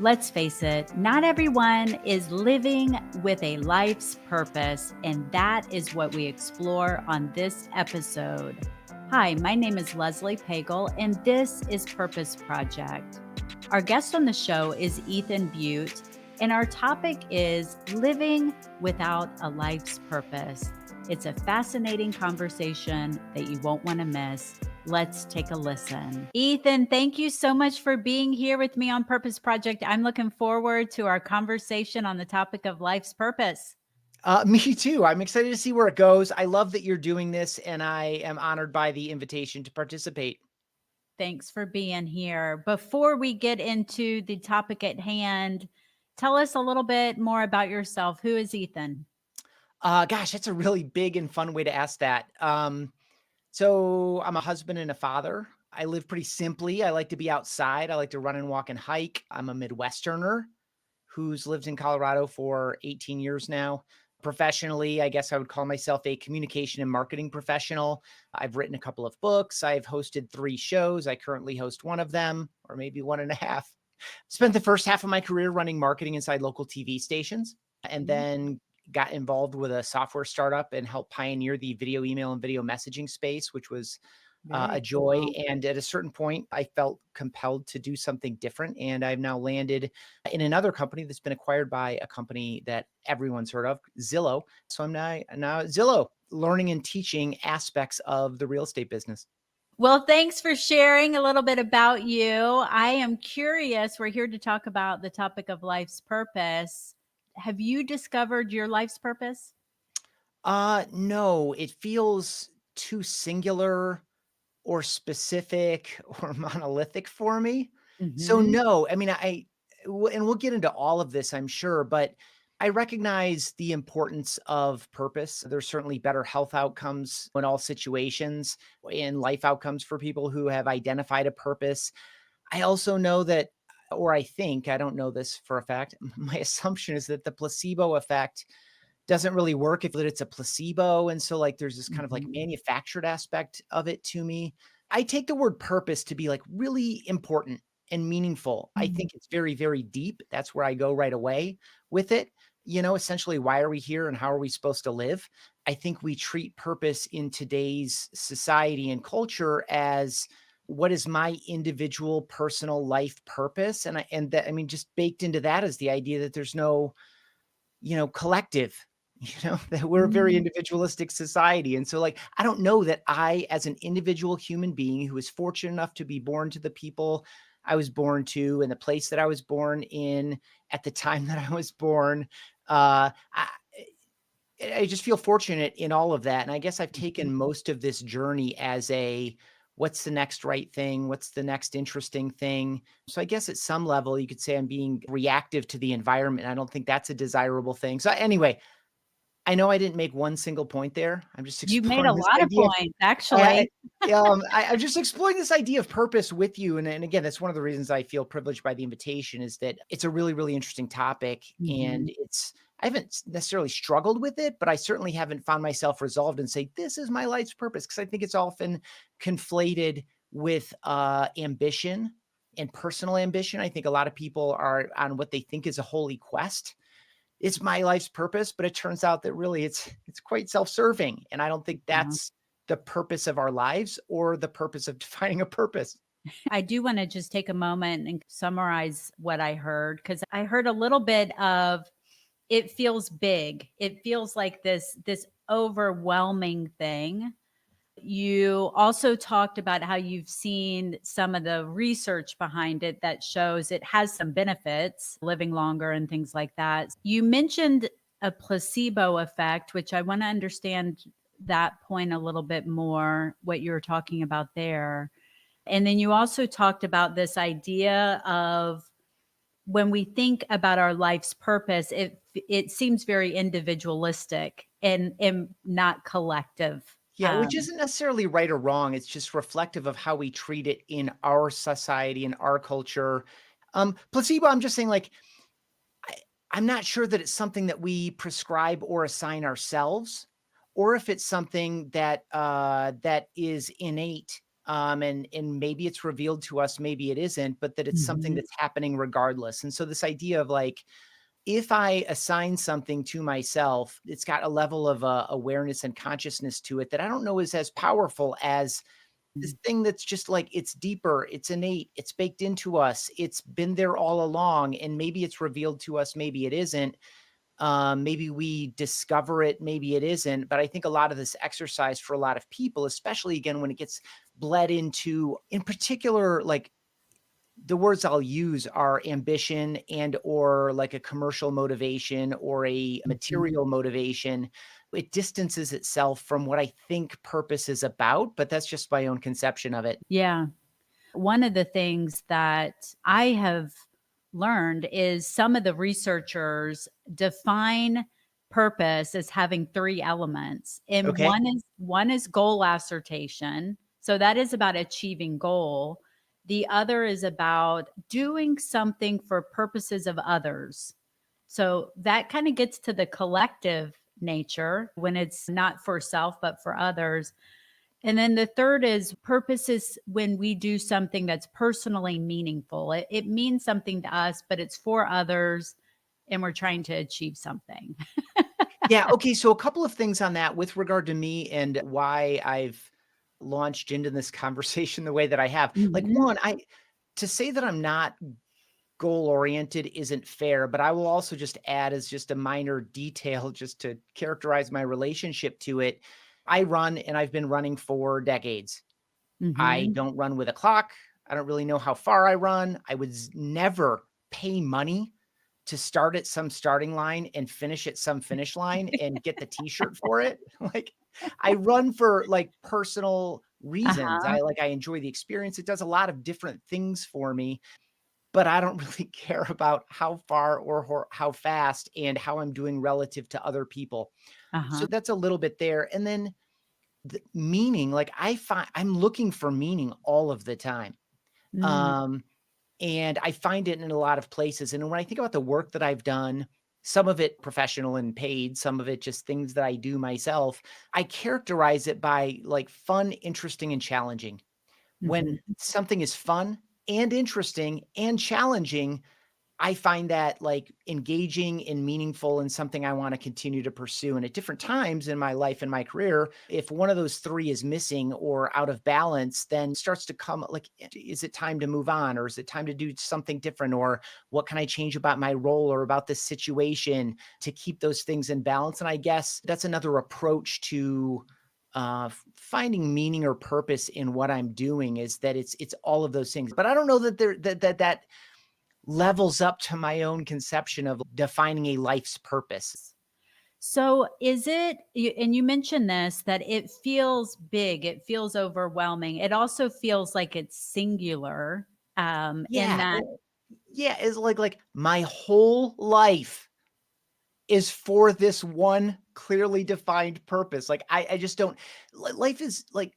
Let's face it, not everyone is living with a life's purpose, and that is what we explore on this episode. Hi, my name is Leslie Pagel, and this is Purpose Project. Our guest on the show is Ethan Beute, and our topic is living without a life's purpose. It's a fascinating conversation that you won't want to miss. Let's take a listen. Ethan, thank you so much for being here with me on Purpose Project. I'm looking forward to our conversation on the topic of life's purpose. Me too. I'm excited to see where it goes. I love that you're doing this, and I am honored by the invitation to participate. Thanks for being here. Before we get into the topic at hand, tell us a little bit more about yourself. Who is Ethan? Gosh, that's a really big and fun way to ask that. So I'm a husband and a father. I live pretty simply. I like to be outside. I like to run and walk and hike. I'm a Midwesterner who's lived in Colorado for 18 years now. Professionally, I guess I would call myself a communication and marketing professional. I've written a couple of books. I've hosted 3 shows. I currently host one of them, or maybe one and a half. Spent the first half of my career running marketing inside local TV stations, and then got involved with a software startup and helped pioneer the video, email, and video messaging space, which was a Very joy. cool. And at a certain point, I felt compelled to do something different. And I've now landed in another company that's been acquired by a company that everyone's heard of, Zillow. So I'm now at Zillow, learning and teaching aspects of the real estate business. Well, thanks for sharing a little bit about you. I am curious. We're here to talk about the topic of life's purpose. Have you discovered your life's purpose? No, it feels too singular or specific or monolithic for me. So Mhm. no, I mean, and we'll get into all of this, I'm sure, but I recognize the importance of purpose. There's certainly better health outcomes in all situations and life outcomes for people who have identified a purpose. I also know that, or I think, I don't know this for a fact, my assumption is that the placebo effect doesn't really work if it's a placebo. And so like there's this kind of like Mhm. manufactured aspect of it to me. I take the word purpose to be like really important and meaningful. I Mhm. think it's very, very deep. That's where I go right away with it. You know, essentially, why are we here and how are we supposed to live? I think we treat purpose in today's society and culture as what is my individual personal life purpose? And that, I mean, just baked into that is the idea that there's no, collective, that we're a very Mhm. individualistic society. And so, like, I don't know that I, as an individual human being who was fortunate enough to be born to the people I was born to and the place that I was born in at the time that I was born, I just feel fortunate in all of that. And I guess I've taken most of this journey as a what's the next right thing? What's the next interesting thing? So I guess at some level, you could say I'm being reactive to the environment. I don't think that's a desirable thing. So anyway, I know I didn't make one single point there. I'm just You made a exploring this lot of idea. points, I, actually. I'm just exploring this idea of purpose with you. And again, that's one of the reasons I feel privileged by the invitation is that it's a really, really interesting topic. Mhm. And I haven't necessarily struggled with it, but I certainly haven't found myself resolved and say, this is my life's purpose. Cause I think it's often conflated with ambition and personal ambition. I think a lot of people are on what they think is a holy quest. It's my life's purpose, but it turns out that really it's quite self-serving, and I don't think Uh-huh. that's the purpose of our lives or the purpose of defining a purpose. I do want to just take a moment and summarize what I heard because I heard a little bit of it feels big. It feels like this overwhelming thing. You also talked about how you've seen some of the research behind it that shows it has some benefits, living longer and things like that. You mentioned a placebo effect, which I want to understand that point a little bit more, what you were talking about there. And then you also talked about this idea of when we think about our life's purpose, it seems very individualistic and not collective. Yeah, which isn't necessarily right or wrong, it's just reflective of how we treat it in our society and our culture. Placebo, I'm just saying, like, I I'm not sure that it's something that we prescribe or assign ourselves, or if it's something that is innate, and maybe it's revealed to us, maybe it isn't, but that it's something Mhm. that's happening regardless. And so this idea of like, if I assign something to myself, it's got a level of awareness and consciousness to it that I don't know is as powerful as this thing that's just like it's deeper, it's innate, it's baked into us, it's been there all along, and maybe it's revealed to us, maybe it isn't. Maybe we discover it, maybe it isn't. But I think a lot of this exercise for a lot of people, especially again when it gets bled into, in particular, like the words I'll use are ambition and or like a commercial motivation or a Mhm. material motivation. It distances itself from what I think purpose is about, but that's just my own conception of it. Yeah. One of the things that I have learned is some of the researchers define purpose as having 3 elements. And Okay. one is goal assertion. So that is about achieving goal. The other is about doing something for purposes of others. So that kind of gets to the collective nature when it's not for self but for others. And then the third is purpose is when we do something that's personally meaningful. It means something to us, but it's for others and we're trying to achieve something. Yeah, okay, so a couple of things on that with regard to me and why I've launched into this conversation the way that I have. Like, Mhm. one, I to say that I'm not goal-oriented isn't fair, but I will also just add as just a minor detail just to characterize my relationship to it. I run and I've been running for decades. I Mhm. don't run with a clock. I don't really know how far I run. I would never pay money to start at some starting line and finish at some finish line and get the t-shirt for it. Like I run for like personal reasons. Uh-huh. I enjoy the experience. It does a lot of different things for me, but I don't really care about how far or how fast and how I'm doing relative to other people. So Uh-huh. that's a little bit there. And then the meaning, like I find I'm looking for meaning all of the time. Mm. Um, and I find it in a lot of places. And when I think about the work that I've done, some of it professional and paid, some of it just things that I do myself, I characterize it by like fun, interesting, and challenging. When Mhm. something is fun and interesting and challenging, I find that, like, engaging and meaningful and something I wanna continue to pursue, and at different times in my life and my career, if one of those 3 is missing or out of balance, then it starts to come like, is it time to move on, or is it time to do something different, or what can I change about my role or about this situation to keep those things in balance? And I guess that's another approach to, finding meaning or purpose in what I'm doing is that it's all of those things, but I don't know that there that levels up to my own conception of defining a life's purpose. So is it and you mentioned this that it feels big, it feels overwhelming. It also feels like it's singular in Yeah, that yeah, it's like my whole life is for this one clearly defined purpose. Like I just don't life is like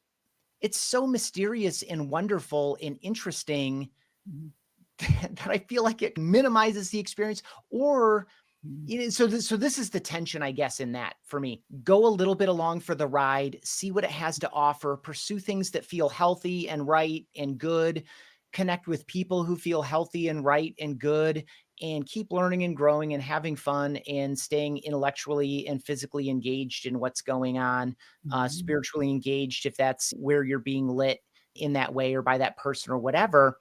it's so mysterious and wonderful and interesting Mhm. that I feel like it minimizes the experience or Mhm. it is so this is the tension, I guess, in that for me. Go a little bit along for the ride, see what it has to offer, pursue things that feel healthy and right and good, connect with people who feel healthy and right and good, and keep learning and growing and having fun and staying intellectually and physically engaged in what's going on, Mhm. spiritually engaged if that's where you're being lit in that way or by that person or whatever.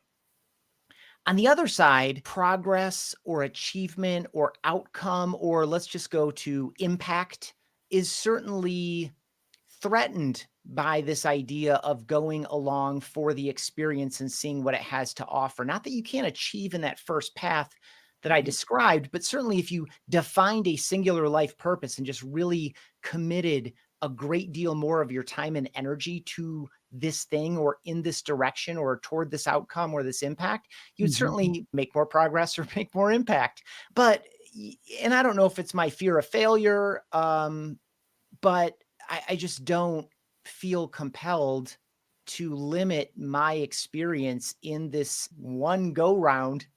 On the other side, progress or achievement or outcome, or let's just go to impact, is certainly threatened by this idea of going along for the experience and seeing what it has to offer. Not that you can't achieve in that first path that I Right. described, but certainly if you defined a singular life purpose and just really committed a great deal more of your time and energy to this thing or in this direction or toward this outcome or this impact, you would Mhm. certainly make more progress or make more impact. But and I don't know if it's my fear of failure, but I just don't feel compelled to limit my experience in this one go round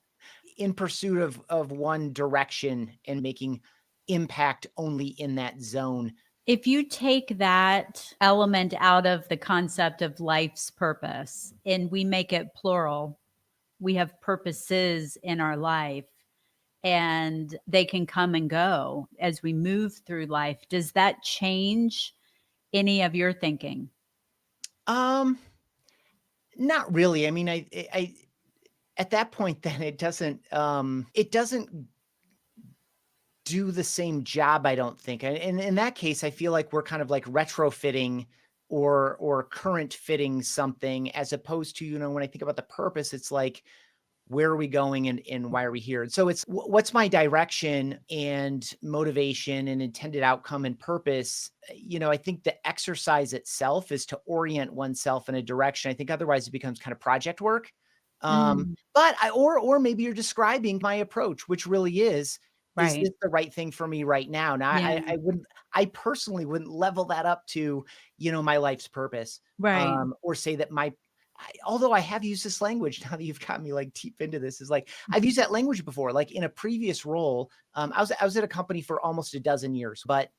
in pursuit of one direction and making impact only in that zone. If you take that element out of the concept of life's purpose and we make it plural, we have purposes in our life and they can come and go as we move through life. Does that change any of your thinking? Um, Not really. I mean, at that point, then it doesn't do the same job, I don't think. And in that case, I feel like we're kind of like retrofitting or current fitting something as opposed to, when I think about the purpose, it's like, where are we going and why are we here? And so it's what's my direction and motivation and intended outcome and purpose? I think the exercise itself is to orient oneself in a direction. I think otherwise it becomes kind of project work. Mm, But or maybe you're describing my approach, which really is right. this the right thing for me right now? Now Yeah. I personally wouldn't level that up to, my life's purpose, Right. or say that although I have used this language now that you've got me like deep into this, is like I've used that language before, like in a previous role. I was at a company for almost a dozen years, but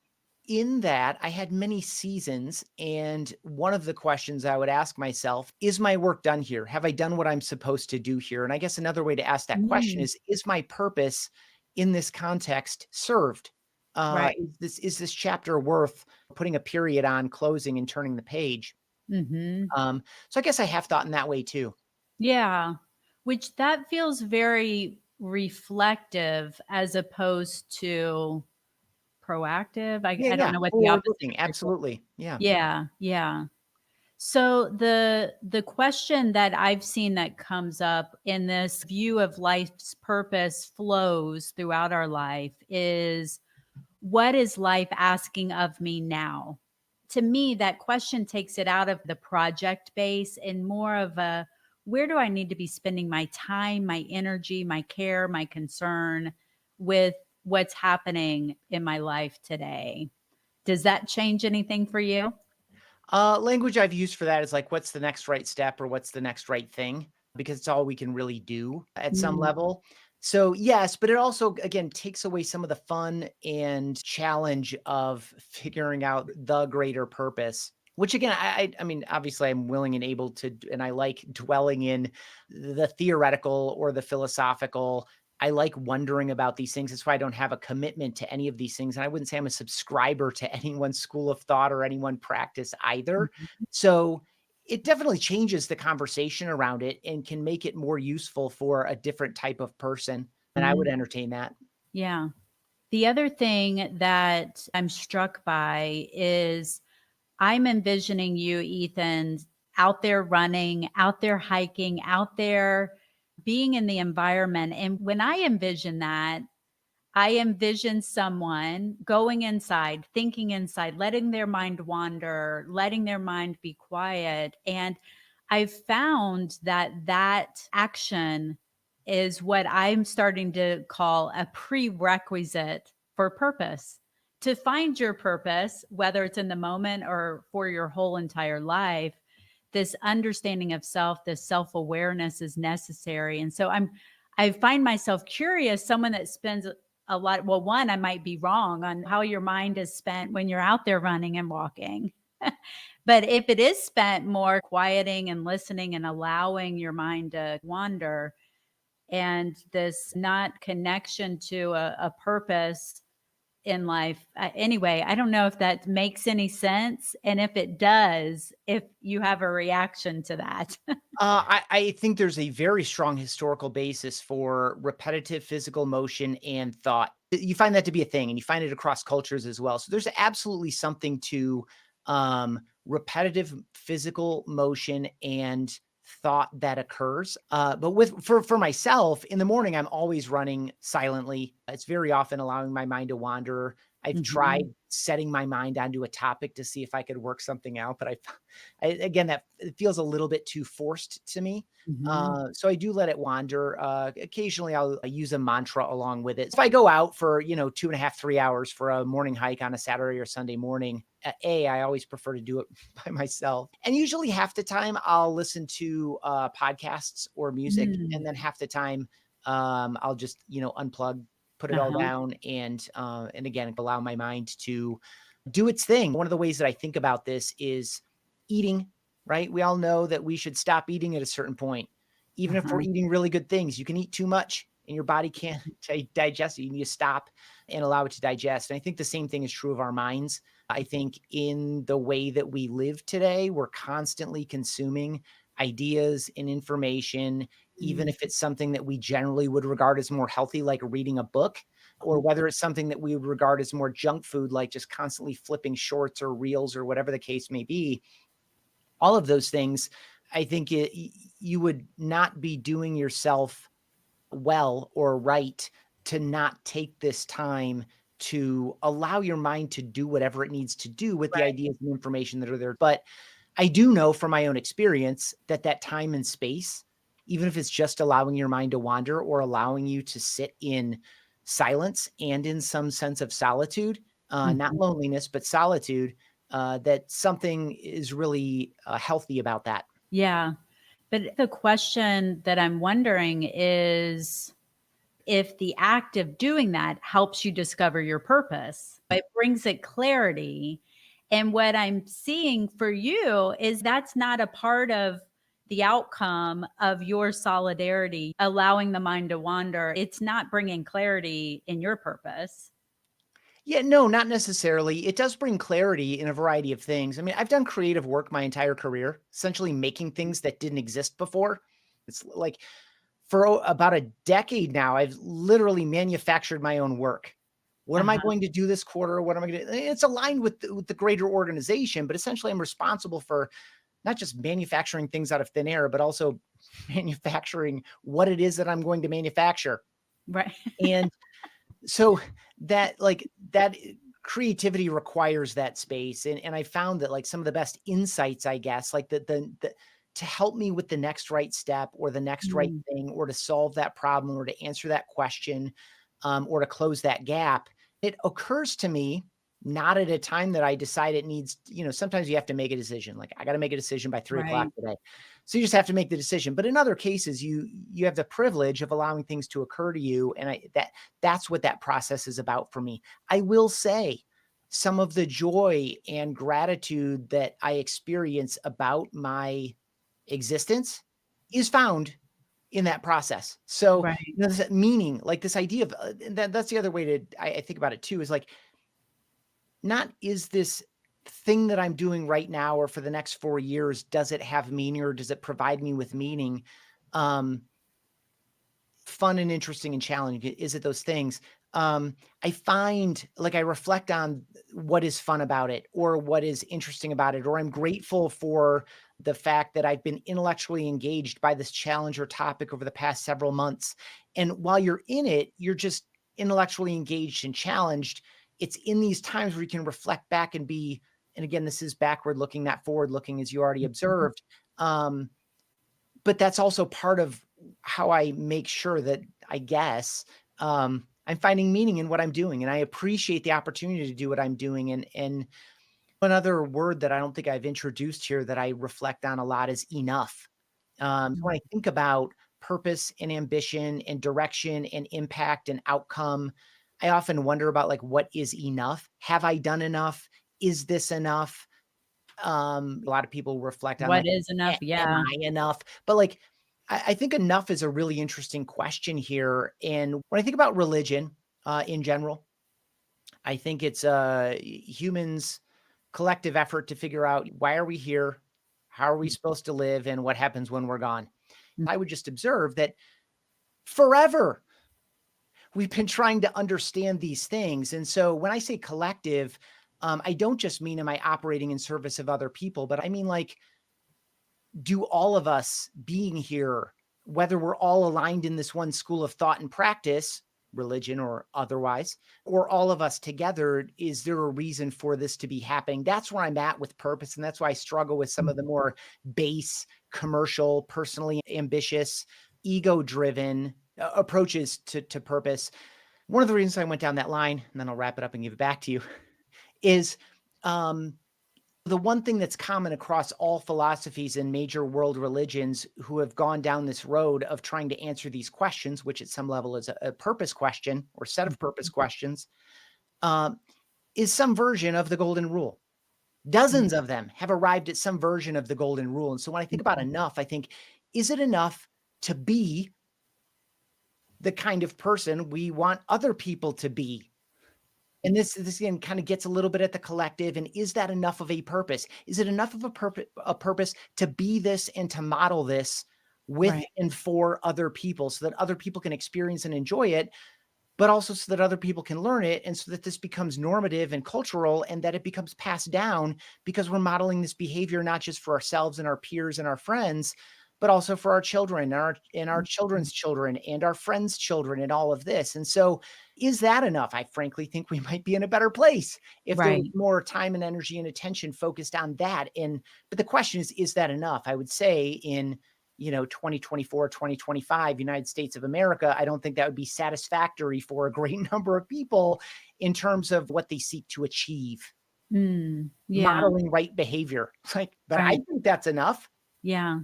in that I had many seasons. And one of the questions I would ask myself is my work done here? Have I done what I'm supposed to do here? And I guess another way to ask that question Mm, is my purpose in this context served? right. Is this chapter worth putting a period on, closing, and turning the page? Hmm. So I guess I have thought in that way too. Yeah. Which that feels very reflective as opposed to proactive. Yeah, I don't yeah, know what the opposite forward-looking, is for. absolutely, yeah. Yeah. Yeah. So the question that I've seen that comes up in this view of life's purpose flows throughout our life is, what is life asking of me now? To me, that question takes it out of the project base and more of a, where do I need to be spending my time, my energy, my care, my concern with what's happening in my life today? Does that change anything for you? Language I've used for that is like, what's the next right step or what's the next right thing? Because it's all we can really do at some Mm, level. So, yes, but it also, again, takes away some of the fun and challenge of figuring out the greater purpose, which again, I mean, obviously I'm willing and able to, and I like dwelling in the theoretical or the philosophical. I like wondering about these things. That's why I don't have a commitment to any of these things. And I wouldn't say I'm a subscriber to any one school of thought or any one practice either. mhm, So it definitely changes the conversation around it and can make it more useful for a different type of person. And I would mhm. entertain that. Yeah. The other thing that I'm struck by is I'm envisioning you, Ethan, out there running, out there hiking, out there being in the environment. And when I envision that, I envision someone going inside, thinking inside, letting their mind wander, letting their mind be quiet. And I've found that that action is what I'm starting to call a prerequisite for purpose. To find your purpose, whether it's in the moment or for your whole entire life, this understanding of self, this self awareness is necessary. And so I find myself curious, someone that spends a lot, well, one, I might be wrong on how your mind is spent when you're out there running and walking. But if it is spent more quieting and listening and allowing your mind to wander, and this not connection to a purpose in life. Anyway, I don't know if that makes any sense. And if it does, if you have a reaction to that. I think there's a very strong historical basis for repetitive physical motion and thought. You find that to be a thing, and you find it across cultures as well. So there's absolutely something to repetitive physical motion and thought that occurs. But for myself in the morning, I'm always running silently. It's very often allowing my mind to wander. I've tried Mhm, setting my mind onto a topic to see if I could work something out, but again, that it feels a little bit too forced to me. mhm, So I do let it wander. Occasionally, I'll use a mantra along with it. If I go out for 2.5, 3 hours for a morning hike on a Saturday or Sunday morning, I always prefer to do it by myself. And usually, half the time, I'll listen to podcasts or music, and mm, then half the time, I'll just unplug, put it all uh-huh, down, and again allow my mind to do its thing. One of the ways that I think about this is eating, right? We all know that we should stop eating at a certain point. Even if we're Uh-huh. eating really good things, you can eat too much and your body can't digest it. You need to stop and allow it to digest. And I think the same thing is true of our minds. I think in the way that we live today, we're constantly consuming ideas and information, even Mm. if it's something that we generally would regard as more healthy, like reading a book, or whether it's something that we would regard as more junk food, like just constantly flipping shorts or reels or whatever the case may be. All of those things, I think you would not be doing yourself well or right to not take this time to allow your mind to do whatever it needs to do with the Right. ideas and information that are there. But I do know from my own experience that that time and space, even if it's just allowing your mind to wander or allowing you to sit in silence and in some sense of solitude, not Mhm. loneliness, but solitude, that something is really healthy about that. Yeah. But the question that I'm wondering is if the act of doing that helps you discover your purpose, it brings it clarity. And what I'm seeing for you is that's not a part of the outcome of your solidarity, allowing the mind to wander. It's not bringing clarity in your purpose. Yeah, no, not necessarily. It does bring clarity in a variety of things. I mean, I've done creative work my entire career, essentially making things that didn't exist before. It's like for about a decade now, I've literally manufactured my own work. What am I Uh-huh. going to do this quarter? What am I going to? It's aligned with the greater organization, but essentially, I'm responsible for not just manufacturing things out of thin air, but also manufacturing what it is that I'm going to manufacture. Right. And so that creativity requires that space. And I found that like some of the best insights, I guess, like the to help me with the next right step or the next right Mm. thing or to solve that problem or to answer that question, or to close that gap, it occurs to me not at a time that I decide it needs, sometimes you have to make a decision. Like I got to make a decision by 3 o'clock Right. today. So you just have to make the decision. But in other cases, you have the privilege of allowing things to occur to you. And that's what that process is about for me. I will say some of the joy and gratitude that I experience about my existence is found in that process. So, Right. this meaning, like this idea of, and that's the other way to, I think about it too, is like, not is this thing that I'm doing right now or for the next 4 years, does it have meaning or does it provide me with meaning? Um, Fun and interesting and challenging? Is it those things? I find like I reflect on what is fun about it or what is interesting about it, or I'm grateful for the fact that I've been intellectually engaged by this challenge or topic over the past several months. And while you're in it, you're just intellectually engaged and challenged. It's in these times where you can reflect back and be, and again, this is backward looking, not forward looking, as you already Mhm. observed. Um, but that's also part of how I make sure that I guess, I'm finding meaning in what I'm doing, and I appreciate the opportunity to do what I'm doing. And another word that I don't think I've introduced here that I reflect on a lot is enough. So when I think about purpose and ambition and direction and impact and outcome, I often wonder about like what is enough? Have I done enough? Is this enough? A lot of people reflect on What like, is enough? Am Yeah. I enough?" But like, I think enough is a really interesting question here. And when I think about religion, in general, I think it's humans' collective effort to figure out why are we here, how are we supposed to live, and what happens when we're gone. Mm. I would just observe that forever we've been trying to understand these things. And so when I say collective, I don't just mean am I operating in service of other people, but I mean like do all of us being here, whether we're all aligned in this one school of thought and practice, religion or otherwise, or all of us together, is there a reason for this to be happening? That's where I'm at with purpose. And that's why I struggle with some of the more base, commercial, personally ambitious, ego driven approaches to purpose. One of the reasons I went down that line, and then I'll wrap it up and give it back to you, is um, the one thing that's common across all philosophies and major world religions who have gone down this road of trying to answer these questions, which at some level is a purpose question or set of purpose questions, um, is some version of the golden rule. Mm, Dozens of them have arrived at some version of the golden rule. And so when I think about mhm. enough, I think, is it enough to be the kind of person we want other people to be? And this again kind of gets a little bit at the collective. And is that enough of a purpose? Is it enough of a purpose to be this and to model this with Right. and for other people so that other people can experience and enjoy it, but also so that other people can learn it and so that this becomes normative and cultural and that it becomes passed down because we're modeling this behavior not just for ourselves and our peers and our friends, but also for our children and our Mhm. children's children and our friends' children and all of this. And so is that enough? I frankly think we might be in a better place if there was Right. more time and energy and attention focused on that. And but the question is that enough? I would say in 2024, 2025, United States of America, I don't think that would be satisfactory for a great number of people in terms of what they seek to achieve, Yeah. modeling right behavior. Like, but I Right. think that's enough. Yeah.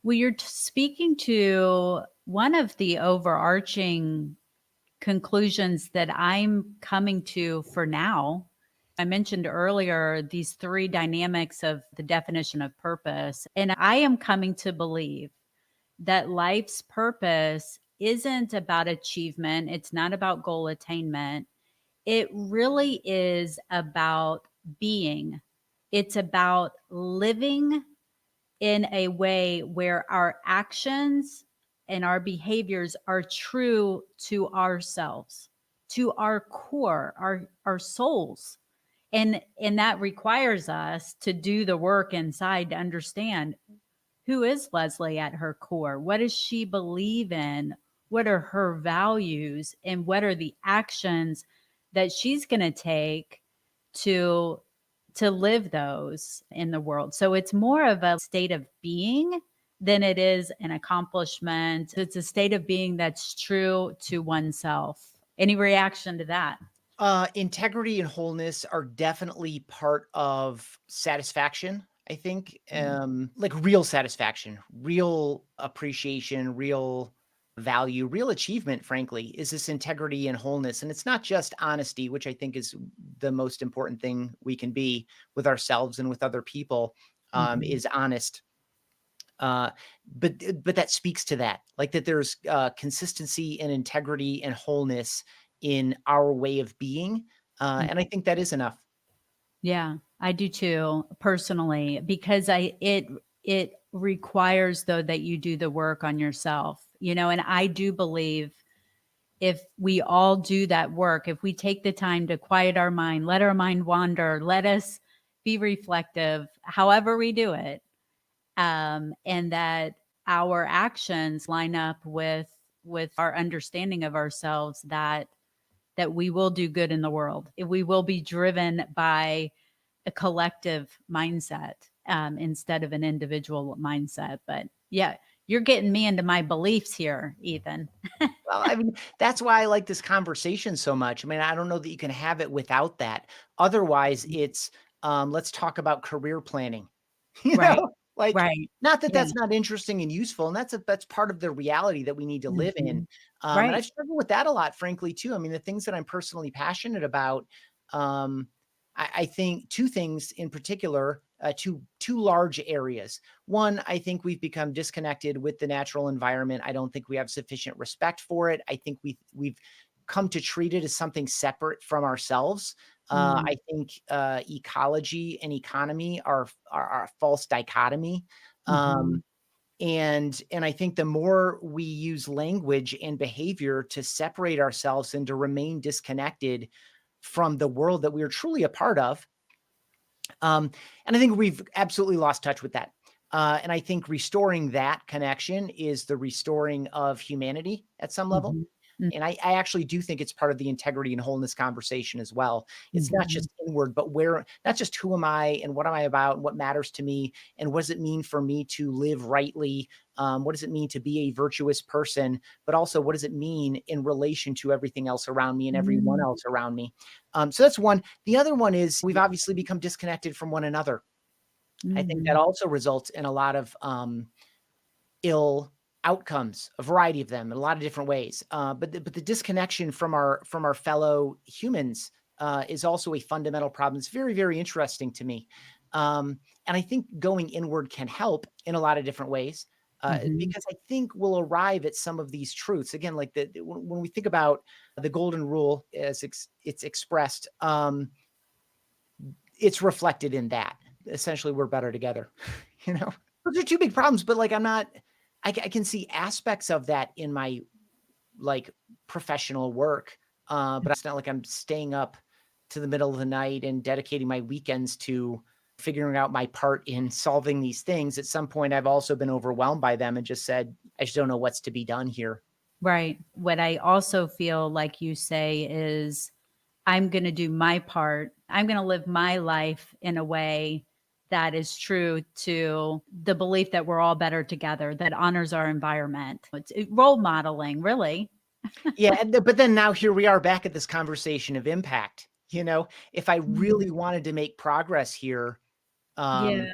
Well, you're speaking to one of the overarching conclusions that I'm coming to for now. I mentioned earlier these three dynamics of the definition of purpose. And I am coming to believe that life's purpose isn't about achievement, it's not about goal attainment. It really is about being, it's about living in a way where our actions and our behaviors are true to ourselves, to our core, our souls. And that requires us to do the work inside to understand, who is Leslie at her core? What does she believe in? What are her values? And what are the actions that she's going to take to live those in the world? So it's more of a state of being than it is an accomplishment. It's a state of being that's true to oneself. Any reaction to that? Integrity and wholeness are definitely part of satisfaction, I think. Mm, Like real satisfaction, real appreciation, real value, real achievement, frankly, is this integrity and wholeness. And it's not just honesty, which I think is the most important thing we can be with ourselves and with other people, mhm, is honest. Uh, but that speaks to that, like that there's consistency and integrity and wholeness in our way of being, and I mhm. think that is enough. Yeah, I do too, personally, because it requires though that you do the work on yourself, and I do believe if we all do that work, if we take the time to quiet our mind, let our mind wander, let us be reflective, however we do it, and that our actions line up with our understanding of ourselves, that we will do good in the world. We will be driven by a collective mindset, instead of an individual mindset. But yeah, you're getting me into my beliefs here, Ethan. Well, I mean, that's why I like this conversation so much. I mean, I don't know that you can have it without that. Otherwise, it's, let's talk about career planning. You Right. know? Like, Right. not that Yeah. that's not interesting and useful, and that's part of the reality that we need to live in. Mhm. And Right. I've struggled with that a lot, frankly, too. I mean, the things that I'm personally passionate about, um, I think 2 things in particular, 2 large areas. One, I think we've become disconnected with the natural environment. I don't think we have sufficient respect for it. I think we've come to treat it as something separate from ourselves. Mm. I think ecology and economy are a false dichotomy. Mhm. And I think the more we use language and behavior to separate ourselves and to remain disconnected from the world that we are truly a part of, and I think we've absolutely lost touch with that. And I think restoring that connection is the restoring of humanity at some level. Mhm. Mm. And I actually do think it's part of the integrity and wholeness conversation as well. It's not Mhm. just inward, but not just who am I and what am I about and what matters to me and what does it mean for me to live rightly? What does it mean to be a virtuous person? But also, what does it mean in relation to everything else around me and everyone Mm. else around me? So that's one. The other one is we've obviously become disconnected from one another. I think that Mhm. also results in a lot of ill outcomes, a variety of them in a lot of different ways. But the disconnection from our fellow humans is also a fundamental problem. It's very, very interesting to me. And I think going inward can help in a lot of different ways, Mhm. because I think we'll arrive at some of these truths. Again, like when we think about the golden rule as it's expressed, it's reflected in that. Essentially, we're better together. You know, those are two big problems. But like, I can see aspects of that in my like professional work. But it's not like I'm staying up to the middle of the night and dedicating my weekends to figuring out my part in solving these things. At some point, I've also been overwhelmed by them and just said, I just don't know what's to be done here. Right. What I also feel like you say is, I'm going to do my part. I'm going to live my life in a way that is true to the belief that we're all better together, that honors our environment. It's role modeling, really. Yeah, but then now here we are back at this conversation of impact. You know, if I really Mhm. wanted to make progress here, Yeah. um,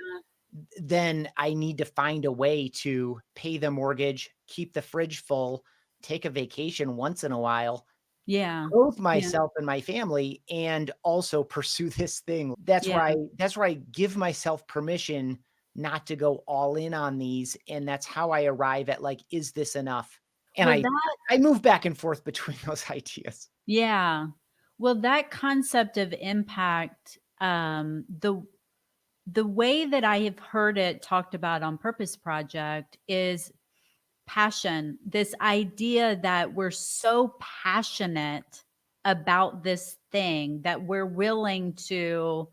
then I need to find a way to pay the mortgage, keep the fridge full, take a vacation once in a while, Yeah. both Yeah. myself and my family, and also pursue this thing. Yeah. That's where I give myself permission not to go all in on these, and that's how I arrive at like, is this enough? And Well, that, I move back and forth between those ideas. yeah. Well, that concept of impact, the way that I have heard it talked about on Purpose Project is passion, this idea that we're so passionate about this thing that we're willing to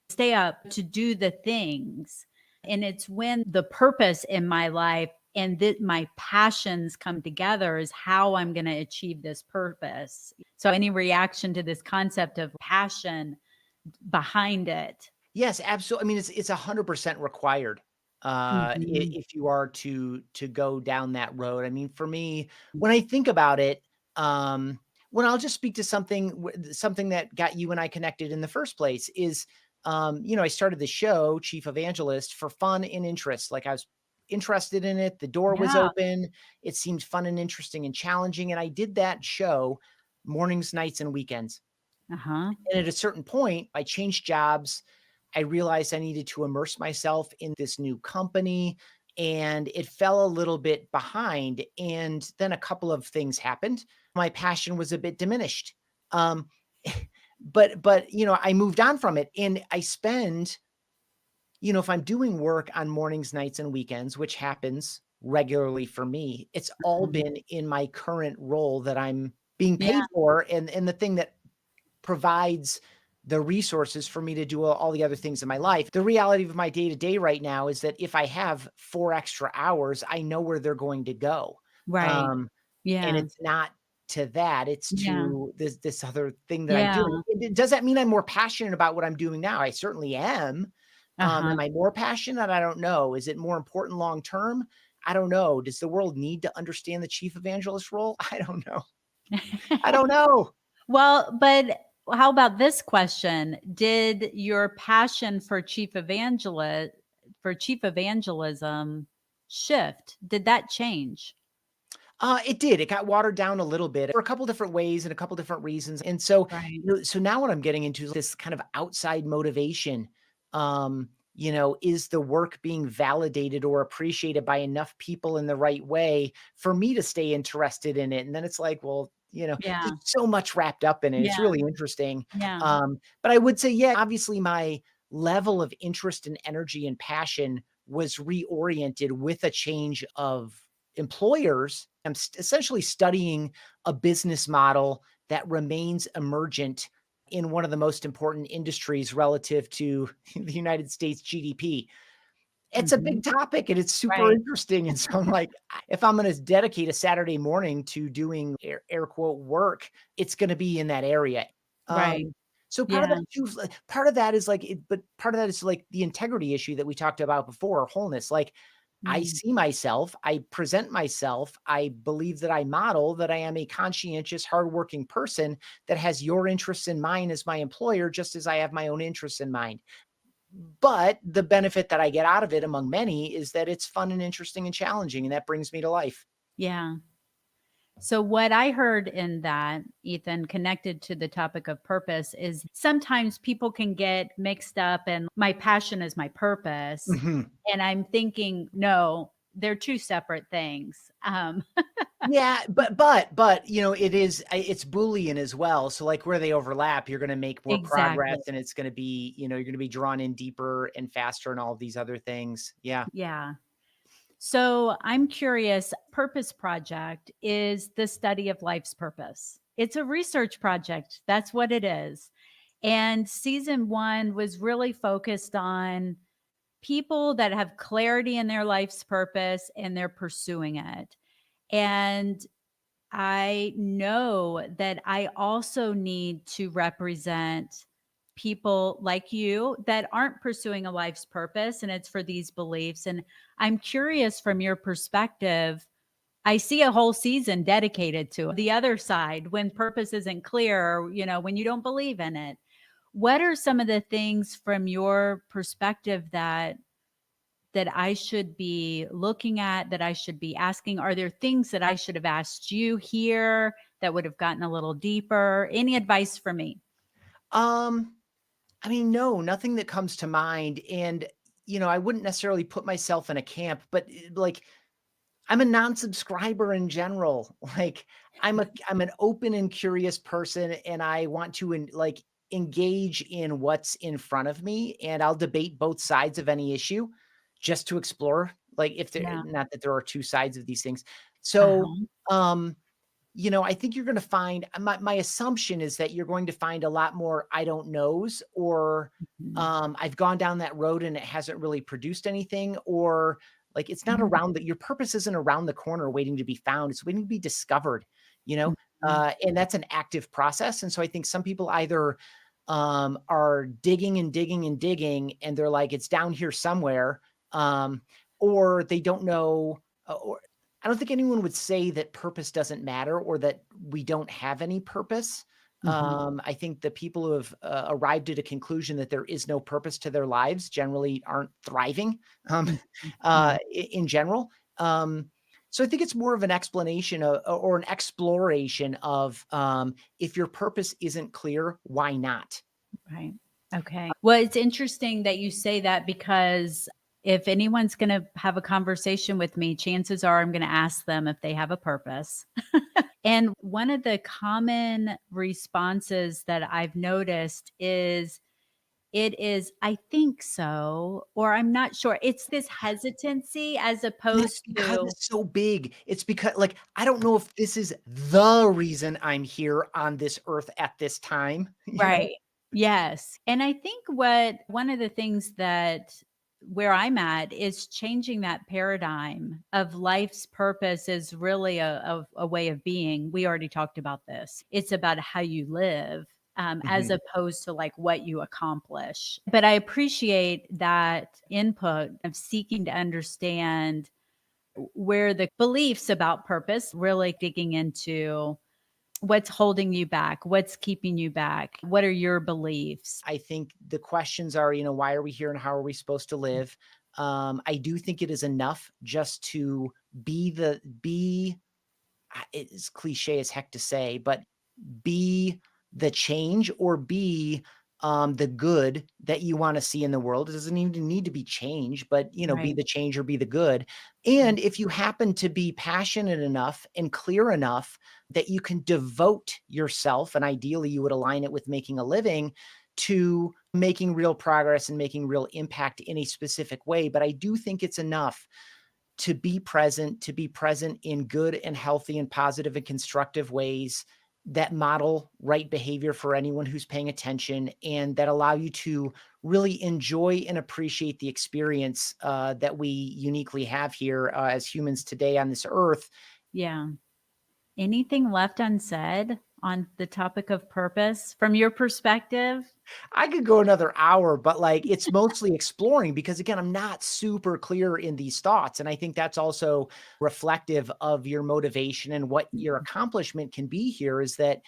stay up to do the things. And it's when the purpose in my life and that my passions come together is how I'm going to achieve this purpose. So, any reaction to this concept of passion behind it? Yes, absolutely. I mean, it's 100% required, Mhm. if you are to go down that road. I mean, for me, when I think about it, when I'll just speak to something that got you and I connected in the first place is, I started the show, Chief Evangelist, for fun and interest. Like, I was interested in it, the door was Yeah. open, it seemed fun and interesting and challenging, and I did that show mornings, nights, and weekends. Uh huh. And at a certain point, I changed jobs. I realized I needed to immerse myself in this new company, and it fell a little bit behind. And then a couple of things happened. My passion was a bit diminished. Um, but I moved on from it, and I spend, if I'm doing work on mornings, nights, and weekends, which happens regularly for me, it's all Mhm. been in my current role that I'm being Yeah. paid for, and the thing that provides the resources for me to do all the other things in my life. The reality of my day to day right now is that if I have 4 extra hours, I know where they're going to go. Right. Um, and Yeah. it's not to that, it's Yeah. to this other thing that I'm doing. Yeah. Does that mean I'm more passionate about what I'm doing now? I certainly am. Uh-huh. Am I more passionate? I don't know. Is it more important long term? I don't know. Does the world need to understand the chief evangelist role? I don't know. I don't know. Well, but how about this question? Did your passion for chief evangelism shift? Did that change? It did. It got watered down a little bit for a couple different ways and a couple different reasons. And so, Right. so now what I'm getting into is this kind of outside motivation. Is the work being validated or appreciated by enough people in the right way for me to stay interested in it? And then it's like, well, there's Yeah. so much wrapped up in it. It's Yeah. really interesting. Yeah. But I would say, yeah, obviously my level of interest and energy and passion was reoriented with a change of employers. I'm essentially studying a business model that remains emergent in one of the most important industries relative to the United States GDP. It's a Mhm. big topic and it's super Right. interesting. And so I'm like, if I'm going to dedicate a Saturday morning to doing air quote work, it's going to be in that area. Right. So part of Yeah. that too, part of that is like, but part of that is like the integrity issue that we talked about before, wholeness. Like I Mm. see myself, I present myself, I believe that I model that I am a conscientious, hardworking person that has your interests in mind as my employer, just as I have my own interests in mind. But the benefit that I get out of it, among many, is that it's fun and interesting and challenging, and that brings me to life. Yeah. So, what I heard in that, Ethan, connected to the topic of purpose, is sometimes people can get mixed up and my passion is my purpose. Mhm. And I'm thinking, no, they're two separate things. Yeah, but, it's Boolean as well, so, like, where they overlap, you're gonna make more progress, Exactly. and it's gonna be you're gonna be drawn in deeper and faster and all of these other things. Yeah. Yeah. So I'm curious, Purpose Project is the study of life's purpose. It's a research project. That's what it is. And season one was really focused on people that have clarity in their life's purpose and they're pursuing it. And I know that I also need to represent people like you that aren't pursuing a life's purpose and it's for these beliefs. And I'm curious from your perspective, I see a whole season dedicated to the other side when purpose isn't clear, or, when you don't believe in it. What are some of the things from your perspective that I should be looking at, that I should be asking? Are there things that I should have asked you here that would have gotten a little deeper? Any advice for me? Um, I mean, no, nothing that comes to mind, and, I wouldn't necessarily put myself in a camp, but, like, I'm a non-subscriber in general. Like, I'm an open and curious person, and I want to engage in what's in front of me, and I'll debate both sides of any issue just to explore, like, if there Yeah. not that there are 2 sides of these things. So, Uh-huh. um, I think you're gonna find my assumption is that you're going to find a lot more "I don't knows," or, Mhm. "I've gone down that road and it hasn't really produced anything," or, like, it's not around your purpose isn't around the corner waiting to be found, it's waiting to be discovered, you know? Mhm. And that's an active process, and so I think some people either, are digging and digging and digging, and they're like, "It's down here somewhere," um, or they don't know, or I don't think anyone would say that purpose doesn't matter or that we don't have any purpose. Mhm. I think the people who have arrived at a conclusion that there is no purpose to their lives generally aren't thriving Mhm. Yeah. in general. So I think it's more of an explanation or an exploration of if your purpose isn't clear, why not? Right. Okay. Well, it's interesting that you say that because if anyone's going to have a conversation with me, chances are I'm going to ask them if they have a purpose. And one of the common responses that I've noticed is it is, I think so, or I'm not sure. It's this hesitancy as And that's opposed because to, it's so big. It's because like, I don't know if this is the reason I'm here on this earth at this time, you know? right. Yes. And I think what one of the things that where I'm at is changing that paradigm of life's purpose is really a way of being. We already talked about this. It's about how you live. As Mhm. opposed to like what you accomplish. But I appreciate that input of seeking to understand where the beliefs about purpose, really digging into what's holding you back, what's keeping you back, what are your beliefs? I think the questions are, why are we here and how are we supposed to live? I do think it is enough just to be it's cliche as heck to say, but be the change or be the good that you want to see in the world. It doesn't even need to be change, but be Right. the change or be the good. And if you happen to be passionate enough and clear enough that you can devote yourself, and ideally you would align it with making a living to making real progress and making real impact in a specific way. But I do think it's enough to be present in good and healthy and positive and constructive ways that model right behavior for anyone who's paying attention and that allow you to really enjoy and appreciate the experience that we uniquely have here as humans today on this earth. Yeah. Anything left unsaid on the topic of purpose from your perspective? I could go another hour, but like it's mostly exploring because again, I'm not super clear in these thoughts. And I think that's also reflective of your motivation and what your accomplishment can be here is that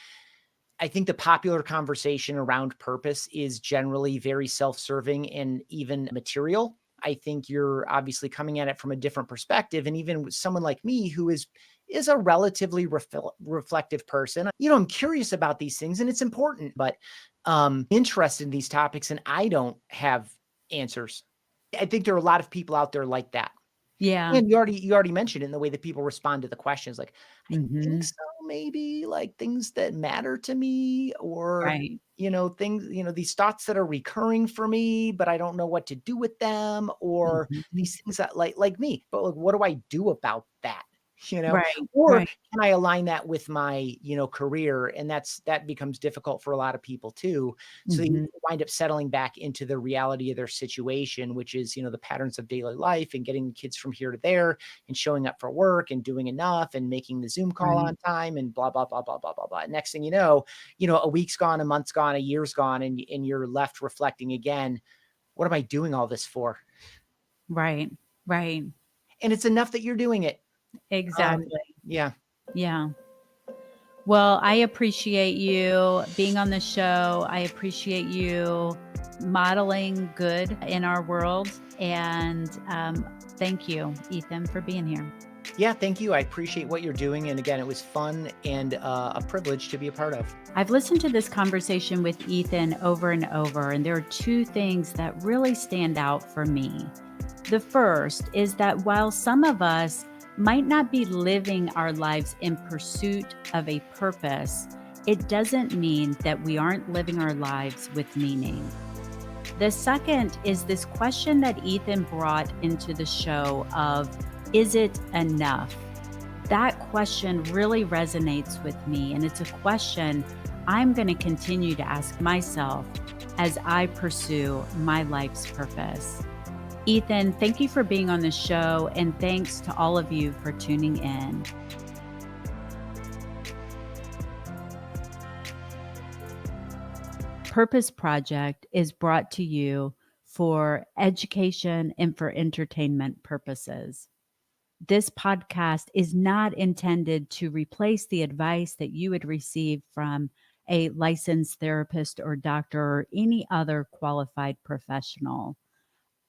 I think the popular conversation around purpose is generally very self-serving and even material. I think you're obviously coming at it from a different perspective. And even with someone like me who is is a relatively reflective person. I'm curious about these things and it's important, but interested in these topics and I don't have answers. I think there are a lot of people out there like that. Yeah. And you already mentioned it in the way that people respond to the questions, like, "I think Mhm. so, maybe," like, things that matter to me or, Right. things these thoughts that are recurring for me, but I don't know what to do with them, or Mhm. these things that like me, but, like, what do I do about that? You know? Right. Or Right. can I align that with my, career? And that becomes difficult for a lot of people too. So they Mhm. wind up settling back into the reality of their situation, which is, the patterns of daily life and getting kids from here to there and showing up for work and doing enough and making the Zoom call Right. on time and blah, blah, blah, blah, blah, blah, blah. Next thing a week's gone, a month's gone, a year's gone, and you're left reflecting again, what am I doing all this for? Right. Right. And it's enough that you're doing it. Um, Exactly. yeah. Yeah. Well, I appreciate you being on the show. I appreciate you modeling good in our world. And thank you, Ethan, for being here. Yeah, thank you. I appreciate what you're doing. And again, it was fun and a privilege to be a part of. I've listened to this conversation with Ethan over and over, and there are two things that really stand out for me. The first is that while some of us might not be living our lives in pursuit of a purpose, it doesn't mean that we aren't living our lives with meaning. The second is this question that Ethan brought into the show of, is it enough? That question really resonates with me, and it's a question I'm going to continue to ask myself as I pursue my life's purpose. Ethan, thank you for being on the show, and thanks to all of you for tuning in. Purpose Project is brought to you for education and for entertainment purposes. This podcast is not intended to replace the advice that you would receive from a licensed therapist or doctor or any other qualified professional.